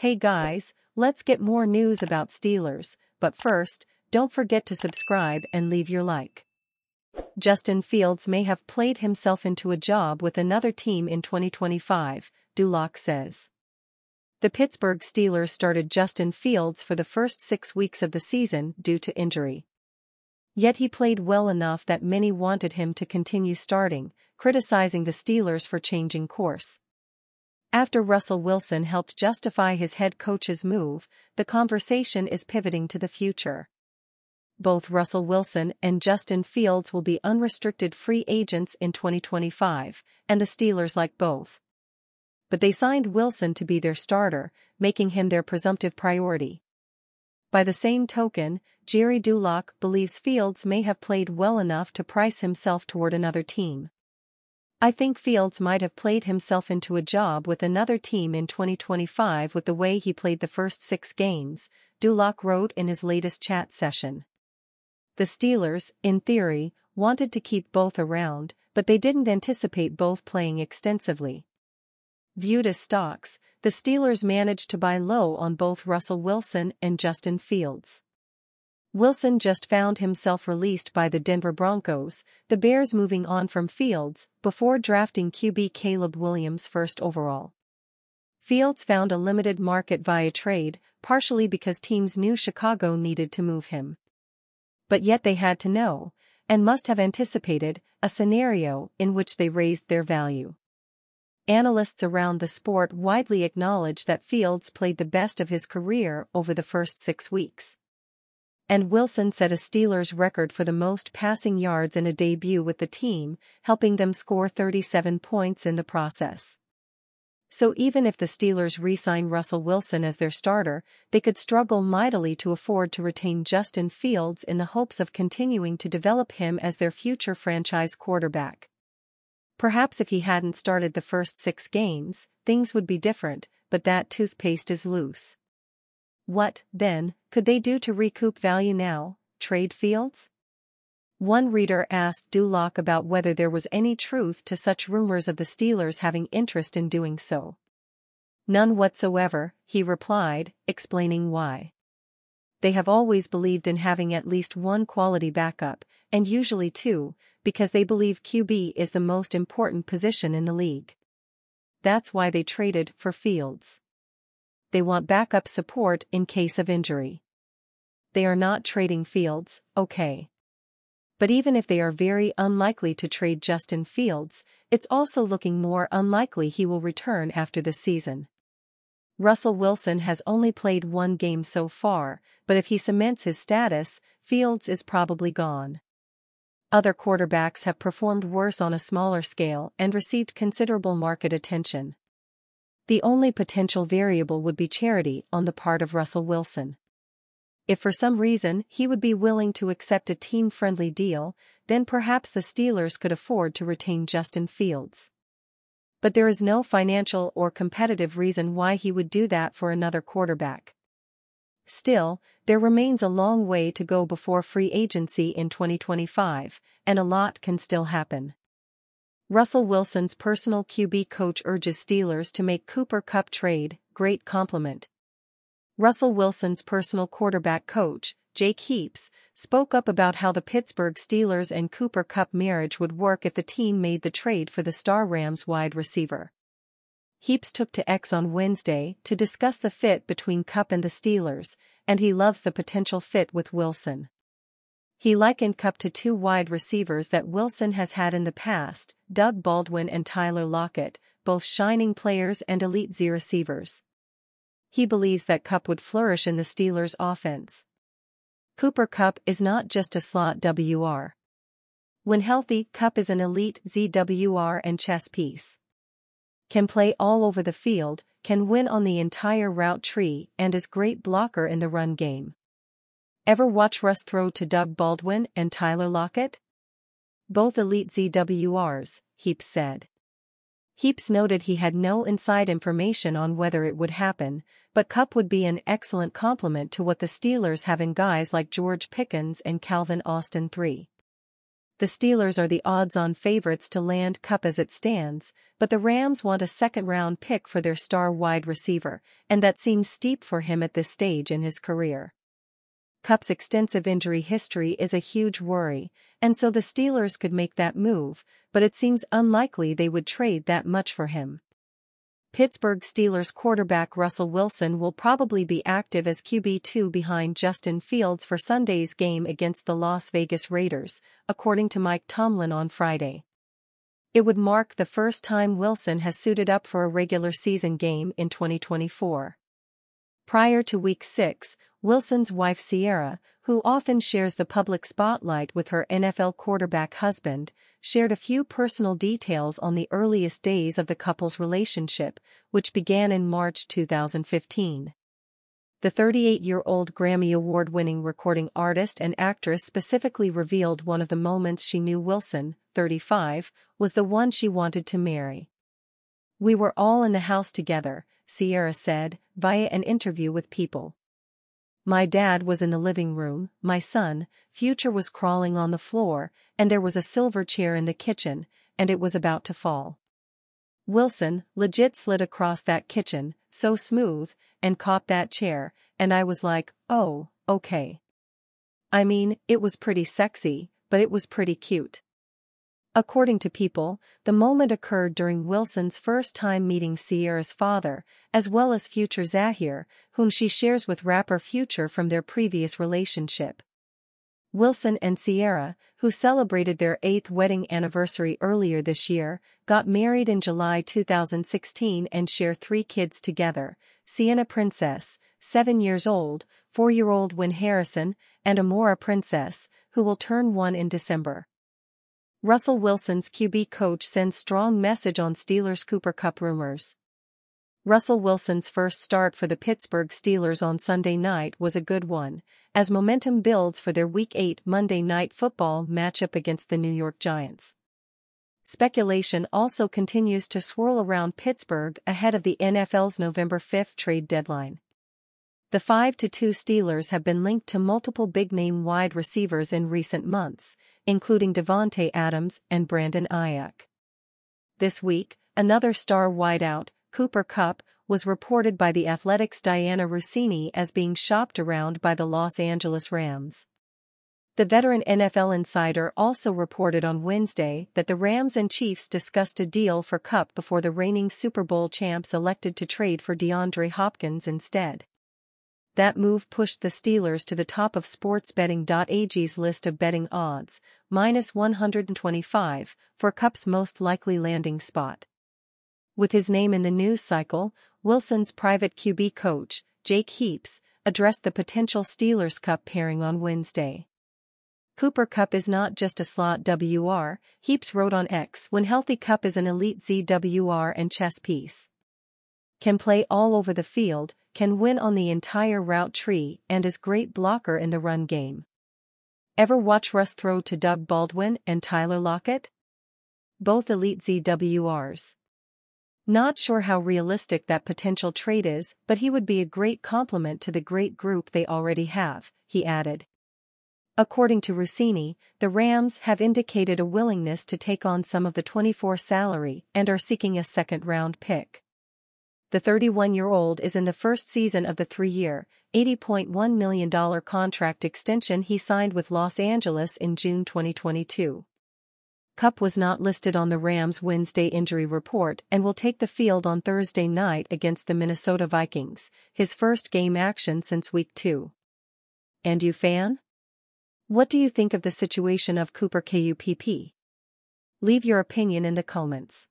Hey guys, let's get more news about Steelers, but first, don't forget to subscribe and leave your like. Justin Fields may have played himself into a job with another team in 2025, Dulac says. The Pittsburgh Steelers started Justin Fields for the first 6 weeks of the season due to injury. Yet he played well enough that many wanted him to continue starting, criticizing the Steelers for changing course. After Russell Wilson helped justify his head coach's move, the conversation is pivoting to the future. Both Russell Wilson and Justin Fields will be unrestricted free agents in 2025, and the Steelers like both. But they signed Wilson to be their starter, making him their presumptive priority. By the same token, Jerry Dulac believes Fields may have played well enough to price himself toward another team. I think Fields might have played himself into a job with another team in 2025 with the way he played the first 6 games, Dulac wrote in his latest chat session. The Steelers, in theory, wanted to keep both around, but they didn't anticipate both playing extensively. Viewed as stocks, the Steelers managed to buy low on both Russell Wilson and Justin Fields. Wilson just found himself released by the Denver Broncos, the Bears moving on from Fields before drafting QB Caleb Williams first overall. Fields found a limited market via trade, partially because teams knew Chicago needed to move him. But yet they had to know, and must have anticipated, a scenario in which they raised their value. Analysts around the sport widely acknowledge that Fields played the best of his career over the first 6 weeks. And Wilson set a Steelers record for the most passing yards in a debut with the team, helping them score 37 points in the process. So even if the Steelers re-sign Russell Wilson as their starter, they could struggle mightily to afford to retain Justin Fields in the hopes of continuing to develop him as their future franchise quarterback. Perhaps if he hadn't started the first 6 games, things would be different, but that toothpaste is loose. What, then, could they do to recoup value now? Trade Fields? One reader asked Dulac about whether there was any truth to such rumors of the Steelers having interest in doing so. None whatsoever, he replied, explaining why. They have always believed in having at least one quality backup, and usually 2, because they believe QB is the most important position in the league. That's why they traded for Fields. They want backup support in case of injury. They are not trading Fields, okay. But even if they are very unlikely to trade Justin Fields, it's also looking more unlikely he will return after the season. Russell Wilson has only played 1 game so far, but if he cements his status, Fields is probably gone. Other quarterbacks have performed worse on a smaller scale and received considerable market attention. The only potential variable would be charity on the part of Russell Wilson. If for some reason he would be willing to accept a team-friendly deal, then perhaps the Steelers could afford to retain Justin Fields. But there is no financial or competitive reason why he would do that for another quarterback. Still, there remains a long way to go before free agency in 2025, and a lot can still happen. Russell Wilson's personal QB coach urges Steelers to make Kupp trade, great compliment. Russell Wilson's personal quarterback coach, Jake Heaps, spoke up about how the Pittsburgh Steelers and Kupp marriage would work if the team made the trade for the star Rams wide receiver. Heaps took to X on Wednesday to discuss the fit between Kupp and the Steelers, and he loves the potential fit with Wilson. He likened Kupp to 2 wide receivers that Wilson has had in the past, Doug Baldwin and Tyler Lockett, both shining players and elite Z receivers. He believes that Kupp would flourish in the Steelers' offense. Cooper Kupp is not just a slot WR. When healthy, Kupp is an elite ZWR and chess piece. Can play all over the field, can win on the entire route tree, and is great blocker in the run game. Ever watch Russ throw to Doug Baldwin and Tyler Lockett? Both elite ZWRs, Heaps said. Heaps noted he had no inside information on whether it would happen, but Kupp would be an excellent complement to what the Steelers have in guys like George Pickens and Calvin Austin III. The Steelers are the odds-on favorites to land Kupp as it stands, but the Rams want a second-round pick for their star wide receiver, and that seems steep for him at this stage in his career. Kupp's extensive injury history is a huge worry, and so the Steelers could make that move, but it seems unlikely they would trade that much for him. Pittsburgh Steelers quarterback Russell Wilson will probably be active as QB2 behind Justin Fields for Sunday's game against the Las Vegas Raiders, according to Mike Tomlin on Friday. It would mark the first time Wilson has suited up for a regular season game in 2024. Prior to Week 6, Wilson's wife Ciara, who often shares the public spotlight with her NFL quarterback husband, shared a few personal details on the earliest days of the couple's relationship, which began in March 2015. The 38-year-old Grammy Award-winning recording artist and actress specifically revealed one of the moments she knew Wilson, 35, was the one she wanted to marry. "We were all in the house together," Ciara said, via an interview with People. "My dad was in the living room, my son, Future, was crawling on the floor, and there was a silver chair in the kitchen, and it was about to fall. Wilson legit slid across that kitchen, so smooth, and caught that chair, and I was like, oh, okay. I mean, it was pretty sexy, but it was pretty cute." According to People, the moment occurred during Wilson's first time meeting Ciara's father, as well as Future Zahir, whom she shares with rapper Future from their previous relationship. Wilson and Ciara, who celebrated their 8th wedding anniversary earlier this year, got married in July 2016 and share 3 kids together: Sienna Princess, 7 years old, 4-year-old Wynn Harrison, and Amora Princess, who will turn 1 in December. Russell Wilson's QB coach sends strong message on Steelers Cooper Kupp rumors. Russell Wilson's first start for the Pittsburgh Steelers on Sunday night was a good one, as momentum builds for their Week 8 Monday Night Football matchup against the New York Giants. Speculation also continues to swirl around Pittsburgh ahead of the NFL's November 5 trade deadline. The 5-2 Steelers have been linked to multiple big-name wide receivers in recent months, including Devontae Adams and Brandon Ayuk. This week, another star wideout, Cooper Kupp, was reported by The Athletic's Diana Russini as being shopped around by the Los Angeles Rams. The veteran NFL insider also reported on Wednesday that the Rams and Chiefs discussed a deal for Kupp before the reigning Super Bowl champs elected to trade for DeAndre Hopkins instead. That move pushed the Steelers to the top of sportsbetting.ag's list of betting odds, -125, for Kupp's most likely landing spot. With his name in the news cycle, Wilson's private QB coach, Jake Heaps, addressed the potential Steelers-Kupp pairing on Wednesday. "Cooper Kupp is not just a slot WR," Heaps wrote on X. "When healthy, Kupp is an elite ZWR and chess piece. Can play all over the field, can win on the entire route tree, and is great blocker in the run game. Ever watch Russ throw to Doug Baldwin and Tyler Lockett? Both elite ZWRs. Not sure how realistic that potential trade is, but he would be a great complement to the great group they already have," he added. According to Russini, the Rams have indicated a willingness to take on some of the 24 salary and are seeking a second-round pick. The 31-year-old is in the first season of the 3-year, $80.1 million contract extension he signed with Los Angeles in June 2022. Kupp was not listed on the Rams' Wednesday injury report and will take the field on Thursday night against the Minnesota Vikings, his first game action since Week 2. And you, fan? What do you think of the situation of Cooper Kupp? Leave your opinion in the comments.